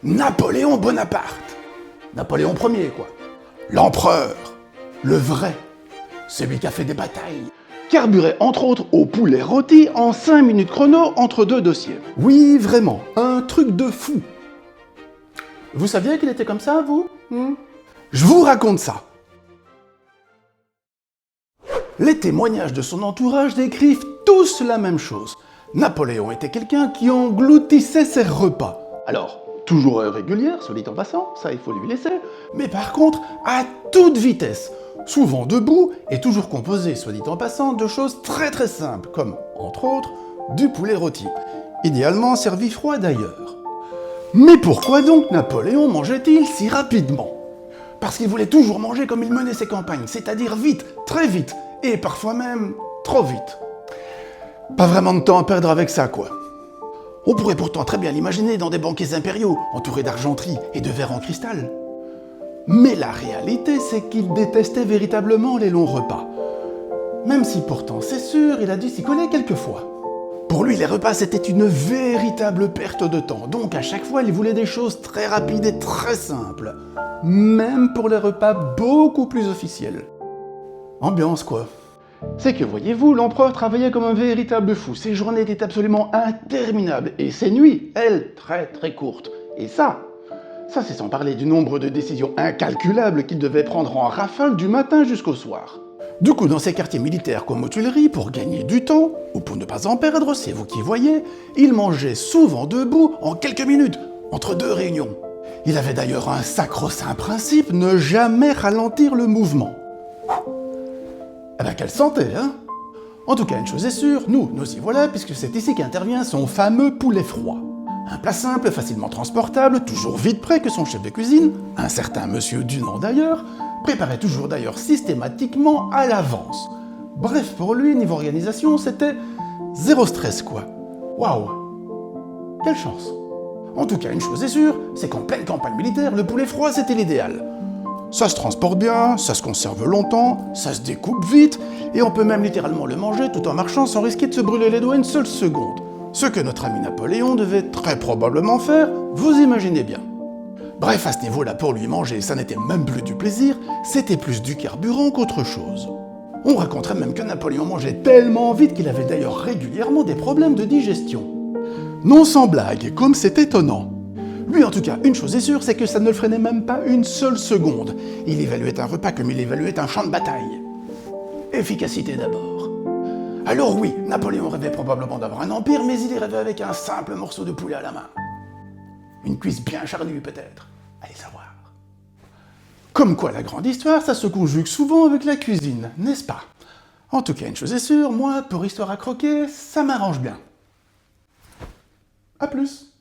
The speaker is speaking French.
Napoléon Bonaparte. Napoléon Ier, quoi. L'empereur. Le vrai. Celui qui a fait des batailles. Carburait entre autres au poulet rôti en 5 minutes chrono entre deux dossiers. Oui, vraiment, un truc de fou. Vous saviez qu'il était comme ça, vous? Je vous raconte ça. Les témoignages de son entourage décrivent tous la même chose. Napoléon était quelqu'un qui engloutissait ses repas. Alors, toujours à heure régulière, soit dit en passant, ça il faut lui laisser, mais par contre, à toute vitesse, souvent debout et toujours composé, soit dit en passant, de choses très très simples, comme, entre autres, du poulet rôti, idéalement servi froid d'ailleurs. Mais pourquoi donc Napoléon mangeait-il si rapidement? Parce qu'il voulait toujours manger comme il menait ses campagnes, c'est-à-dire vite, très vite, et parfois même trop vite. Pas vraiment de temps à perdre avec ça, quoi. On pourrait pourtant très bien l'imaginer dans des banquets impériaux, entourés d'argenterie et de verres en cristal. Mais la réalité, c'est qu'il détestait véritablement les longs repas. Même si pourtant, c'est sûr, il a dû s'y coller quelquefois. Pour lui, les repas, c'était une véritable perte de temps, donc à chaque fois, il voulait des choses très rapides et très simples. Même pour les repas beaucoup plus officiels. Ambiance, quoi. C'est que, voyez-vous, l'empereur travaillait comme un véritable fou. Ses journées étaient absolument interminables, et ses nuits, elles, très très courtes. Et ça c'est sans parler du nombre de décisions incalculables qu'il devait prendre en rafale du matin jusqu'au soir. Du coup, dans ces quartiers militaires comme aux Tuileries, pour gagner du temps, ou pour ne pas en perdre, c'est vous qui voyez, il mangeait souvent debout en quelques minutes, entre deux réunions. Il avait d'ailleurs un sacro-saint principe, ne jamais ralentir le mouvement. Eh ben, quelle santé, hein? En tout cas, une chose est sûre, nous y voilà, puisque c'est ici qu'intervient son fameux poulet froid. Un plat simple, facilement transportable, toujours vite prêt que son chef de cuisine, un certain monsieur Dunant d'ailleurs, préparait toujours d'ailleurs systématiquement à l'avance. Bref, pour lui, niveau organisation, c'était zéro stress, quoi. Waouh! Quelle chance! En tout cas, une chose est sûre, c'est qu'en pleine campagne militaire, le poulet froid, c'était l'idéal. Ça se transporte bien, ça se conserve longtemps, ça se découpe vite, et on peut même littéralement le manger tout en marchant sans risquer de se brûler les doigts une seule seconde. Ce que notre ami Napoléon devait très probablement faire, vous imaginez bien. Bref, à ce niveau-là, pour lui manger, ça n'était même plus du plaisir, c'était plus du carburant qu'autre chose. On raconterait même que Napoléon mangeait tellement vite qu'il avait d'ailleurs régulièrement des problèmes de digestion. Non sans blague, comme c'est étonnant. Lui, en tout cas, une chose est sûre, c'est que ça ne le freinait même pas une seule seconde. Il évaluait un repas comme il évaluait un champ de bataille. Efficacité d'abord. Alors oui, Napoléon rêvait probablement d'avoir un empire, mais il y rêvait avec un simple morceau de poulet à la main. Une cuisse bien charnue, peut-être. Allez savoir. Comme quoi, la grande histoire, ça se conjugue souvent avec la cuisine, n'est-ce pas? En tout cas, une chose est sûre, moi, pour histoire à croquer, ça m'arrange bien. A plus.